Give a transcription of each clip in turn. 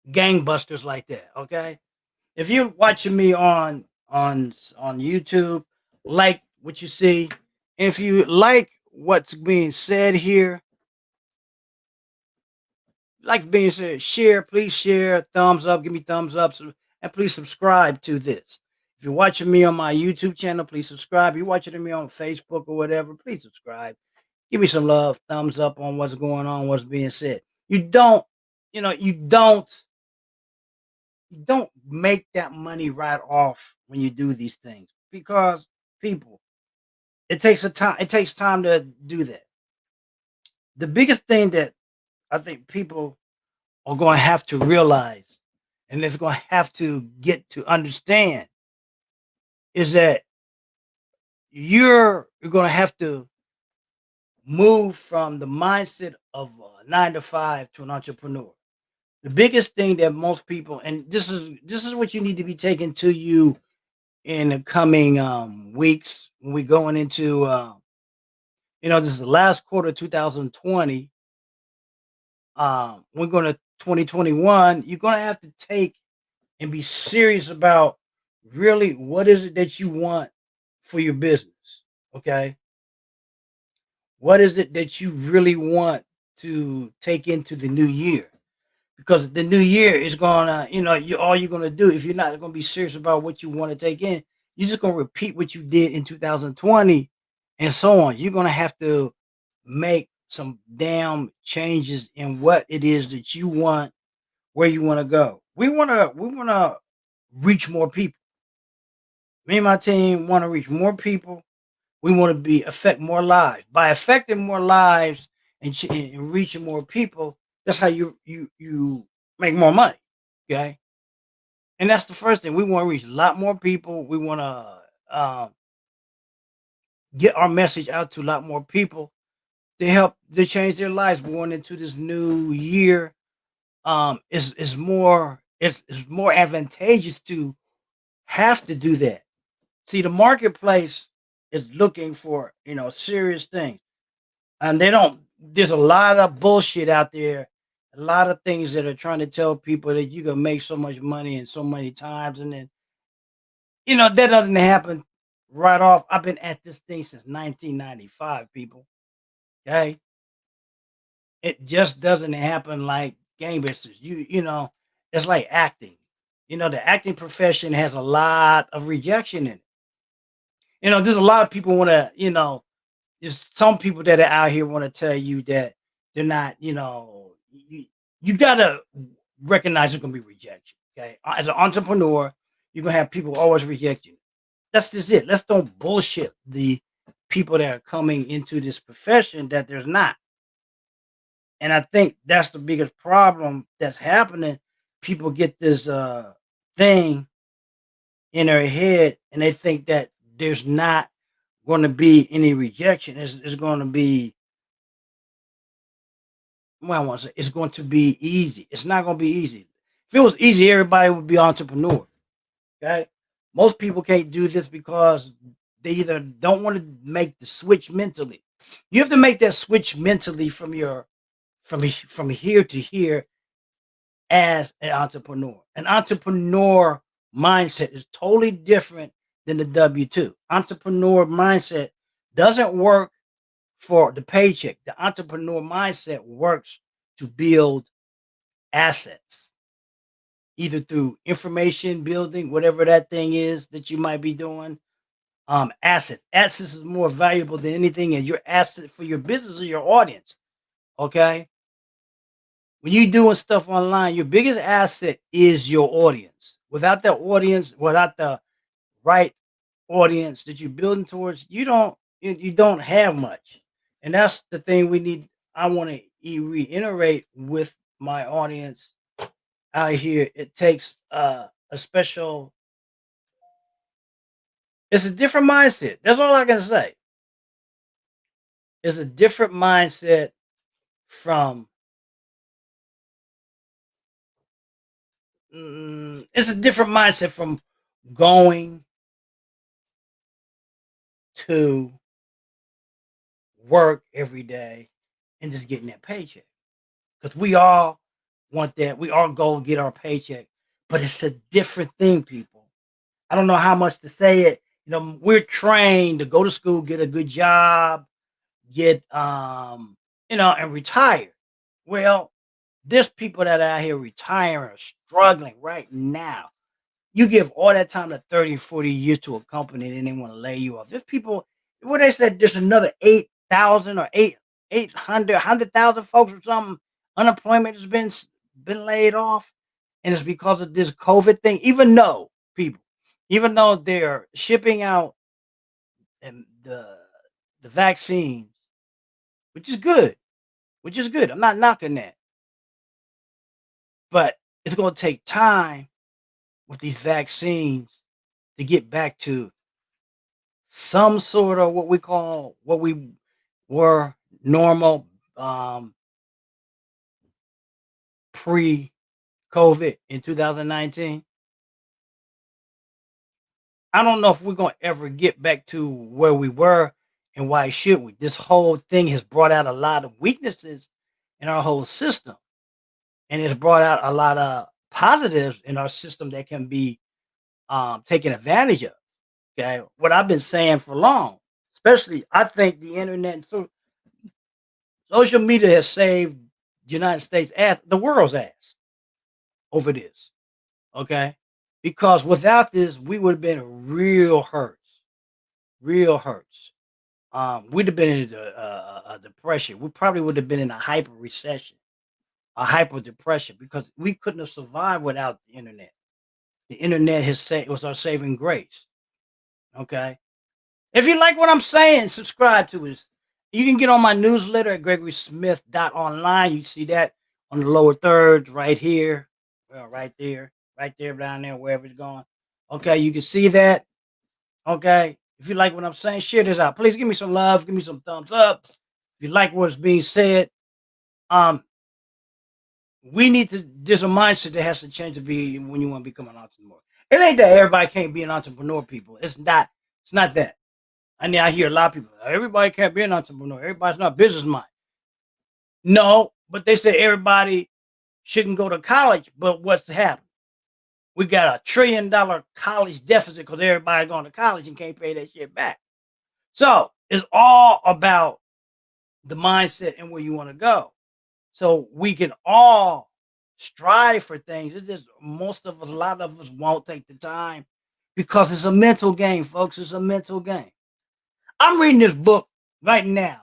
gangbusters like that. Okay, if you're watching me on YouTube, like what you see. If you like what's being said here, like being said, share, please share, thumbs up, give me thumbs up, and please subscribe to this. If you're watching me on my YouTube channel, please subscribe. If you're watching me on Facebook or whatever, please subscribe. Give me some love, thumbs up on what's going on, what's being said. You don't, you don't make that money right off when you do these things because people, it takes time to do that. The biggest thing that I think people are going to have to realize and they're going to have to get to understand is that you're going to have to move from the mindset of a 9 to 5 to an entrepreneur. The biggest thing that most people, and this is what you need to be taken to you in the coming weeks when we're going into this is the last quarter of 2020. We're going to 2021. You're going to have to take and be serious about really what is it that you want for your business. Okay, what is it that you really want to take into the new year? Because the new year is gonna, all you're gonna do if you're not gonna be serious about what you want to take in, you're just gonna repeat what you did in 2020, and so on. You're gonna have to make some damn changes in what it is that you want, where you want to go. We wanna reach more people. Me and my team want to reach more people. We want to be affect more lives. By affecting more lives and reaching more people, that's how you make more money. Okay, and that's the first thing. We want to reach a lot more people. We want to get our message out to a lot more people to help to change their lives going into this new year. It's more advantageous to have to do that. See, the marketplace is looking for serious things, and they don't. There's a lot of bullshit out there, a lot of things that are trying to tell people that you can make so much money in so many times, and then that doesn't happen right off. I've been at this thing since 1995, people. Okay, it just doesn't happen like gangbusters. It's like acting. The acting profession has a lot of rejection in it. There's a lot of people want to, there's some people that are out here want to tell you that they're not, you gotta recognize there's gonna be rejection. Okay. As an entrepreneur, you're gonna have people always reject you. That's just it. Let's don't bullshit the people that are coming into this profession that there's not. And I think that's the biggest problem that's happening. People get this thing in their head and they think that there's not going to be any rejection. It's going to be, well, I want to say it's going to be easy. It's not going to be easy. If it was easy, everybody would be entrepreneur. Okay, most people can't do this because they either don't want to make the switch mentally. You have to make that switch mentally from here to here as an entrepreneur. An entrepreneur mindset is totally different than the W-2. Entrepreneur mindset doesn't work for the paycheck. The entrepreneur mindset works to build assets, either through information building, whatever that thing is that you might be doing. Assets is more valuable than anything, and your asset for your business is your audience. Okay, when you're doing stuff online, your biggest asset is your audience. Without the audience, without the right audience that you're building towards, you don't have much. And that's the thing we need. I want to reiterate with my audience out here. It takes a special. It's a different mindset. That's all I can say. It's a different mindset from. It's a different mindset from going to work every day and just getting that paycheck. Because we all want that. We all go get our paycheck, but it's a different thing, people. I don't know how much to say it. We're trained to go to school, get a good job, get and retire. Well, there's people that are out here retiring or struggling right now. You give all that time to 30, 40 years to a company and they want to lay you off. There's people, what they said, there's another 8,000 or 100,000 folks or something. Unemployment has been laid off. And it's because of this COVID thing. Even though they're shipping out and the vaccines, which is good, which is good. I'm not knocking that. But it's going to take time with these vaccines to get back to some sort of what we were normal pre-COVID in 2019. I don't know if we're going to ever get back to where we were, and why should we? This whole thing has brought out a lot of weaknesses in our whole system, and it's brought out a lot of positives in our system that can be taken advantage of. Okay, what I've been saying for long, especially I think the internet and social media has saved the United States ass, the world's ass over this. Okay, because without this, we would have been real hurts, real hurts. We'd have been in a depression. We probably would have been in a hyper recession, a hyper depression, because we couldn't have survived without the internet. The internet was our saving grace. Okay, if you like what I'm saying, subscribe to us. You can get on my newsletter at gregorysmith.online. You see that on the lower third right here. Well, right there, down there, wherever it's going. Okay, you can see that. Okay. If you like what I'm saying, share this out. Please give me some love. Give me some thumbs up. If you like what's being said, um, we need to, there's a mindset that has to change to be when you want to become an entrepreneur. It ain't that everybody can't be an entrepreneur, people. It's not that. I mean, I hear a lot of people, everybody can't be an entrepreneur. Everybody's not business mind. No, but they say everybody shouldn't go to college. But what's happened? We got $1 trillion college deficit because everybody going to college and can't pay that shit back. So it's all about the mindset and where you want to go. So we can all strive for things. It's just a lot of us won't take the time because it's a mental game, folks. It's a mental game. I'm reading this book right now.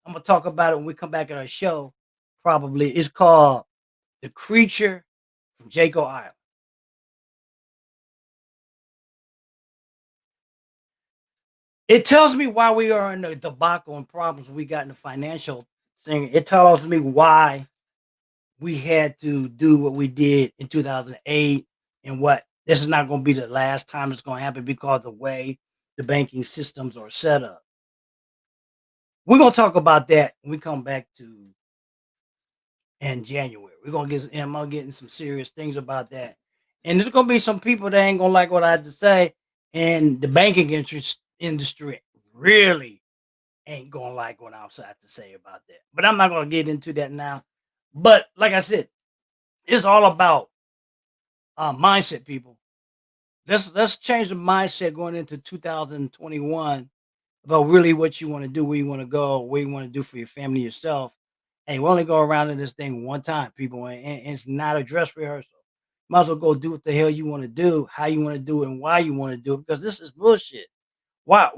I'm gonna talk about it when we come back at our show. Probably it's called "The Creature from Jaco Island." It tells me why we are in the debacle and problems we got in the financial thing. It tells me why we had to do what we did in 2008, and what this is not going to be the last time it's going to happen because of the way the banking systems are set up. We're going to talk about that when we come back to in January. We're going to I'm going to get in some serious things about that. And there's going to be some people that ain't going to like what I have to say. And the banking industry really ain't going to like what I have to say about that. But I'm not going to get into that now. But like I said, it's all about mindset, people. Let's change the mindset going into 2021 about really what you want to do, where you want to go, what you want to do for your family, yourself. Hey, we only go around in this thing one time, people, and it's not a dress rehearsal. Might as well go do what the hell you want to do, how you want to do it, and why you want to do it, because this is bullshit. Why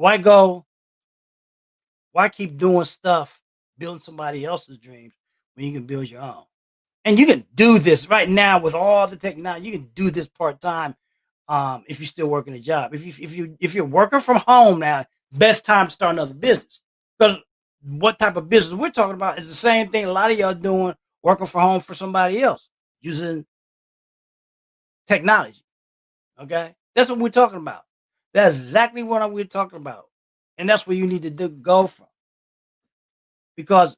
keep doing stuff, building somebody else's dreams when you can build your own? And you can do this right now with all the technology. You can do this part time, if you're still working a job. If you're working from home now, best time to start another business. Because what type of business we're talking about is the same thing a lot of y'all doing, working from home for somebody else using technology. Okay, that's what we're talking about. That's exactly what we're talking about, and that's where you need to go from, because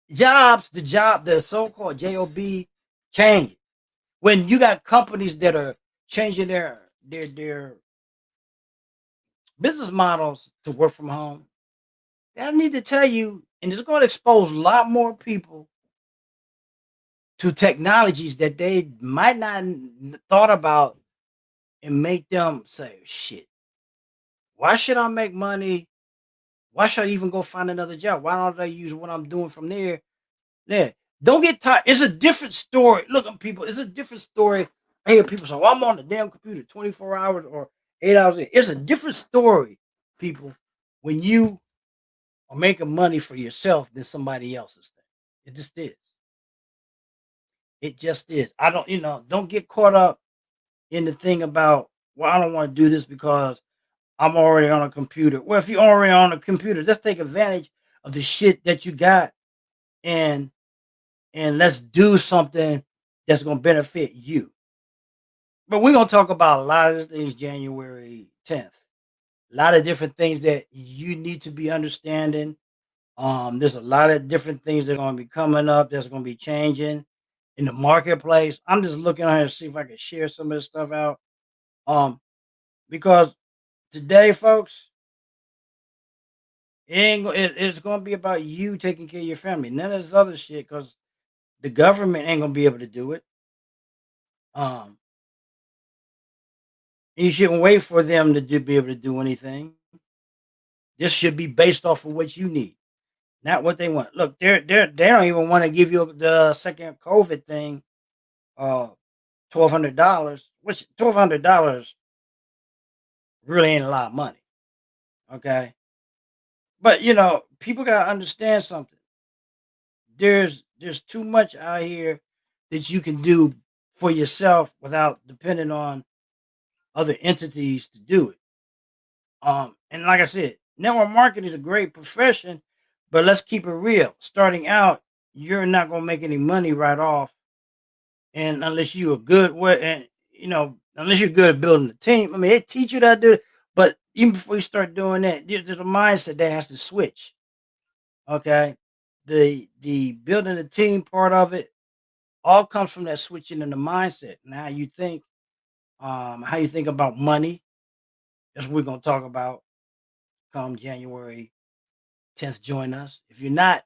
the so-called job change when you got companies that are changing their business models to work from home. I need to tell you, and it's going to expose a lot more people to technologies that they might not thought about, and make them say, shit, why should I make money? Why should I even go find another job? Why don't I use what I'm doing from there? Yeah. Don't get tired. It's a different story. Look at people. It's a different story. I hear people say, well, I'm on the damn computer 24 hours or 8 hours. It's a different story, people, when you are making money for yourself than somebody else's thing. It just is. It just is. I don't, don't get caught up in the thing about, well, I don't want to do this because I'm already on a computer. Well, if you're already on a computer, just take advantage of the shit that you got, and let's do something that's gonna benefit you. But we're gonna talk about a lot of things January 10th. A lot of different things that you need to be understanding. There's a lot of different things that are gonna be coming up, that's gonna be changing in the marketplace. I'm just looking at here to see if I can share some of this stuff out. Because today, folks, it's gonna be about you taking care of your family. None of this other shit, because the government ain't gonna be able to do it. Um, you shouldn't wait for them to be able to do anything. This should be based off of what you need, not what they want. Look, they don't even want to give you the second COVID thing, uh, $1,200, which $1,200 really ain't a lot of money. Okay, but people gotta understand something. There's too much out here that you can do for yourself without depending on other entities to do it. And like I said, network marketing is a great profession, but let's keep it real. Starting out, you're not gonna make any money right off, and unless you're good with, and unless you're good at building a team. I mean, they teach you that to do it, but even before you start doing that, there's a mindset that has to switch. Okay, the building a team part of it all comes from that switching in the mindset and how you think about money. That's what we're gonna talk about come January 10th. Join us. If you're not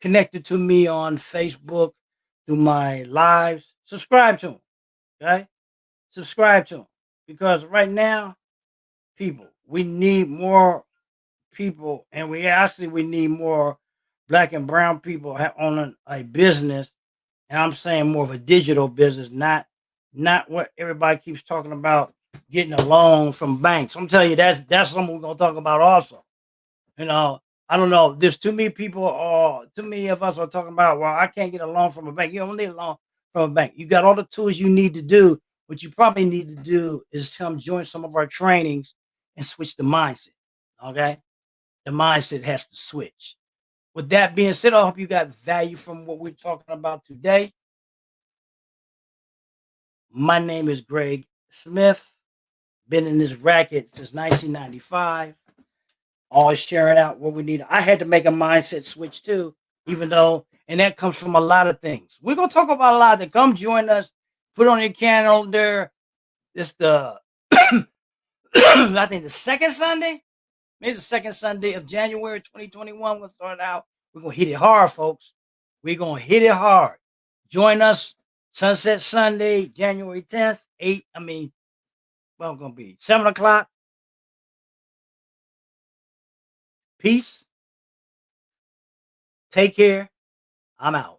connected to me on Facebook through my lives, subscribe to them. Okay, subscribe to them, because right now, people, we need more people, and we need more black and brown people owning a business. And I'm saying more of a digital business, not what everybody keeps talking about, getting a loan from banks. I'm telling you, that's something we're gonna talk about also. You know, I don't know. There's too many people, or too many of us are talking about, well, I can't get a loan from a bank. You don't need a loan from a bank. You got all the tools you need to do. What you probably need to do is come join some of our trainings and switch the mindset. Okay, the mindset has to switch. With that being said, I hope you got value from what we're talking about today. My name is Greg Smith. Been in this racket since 1995. Always sharing out what we need. I had to make a mindset switch too, even though, and that comes from a lot of things. We're gonna talk about a lot of that. Come join us. Put on your calendar. It's the I think the second Sunday. Maybe the second Sunday of January 2021. We'll start out. We're gonna hit it hard, folks. We're gonna hit it hard. Join us Sunset Sunday, January 10th. Well, it's gonna be 7 o'clock. Peace. Take care. I'm out.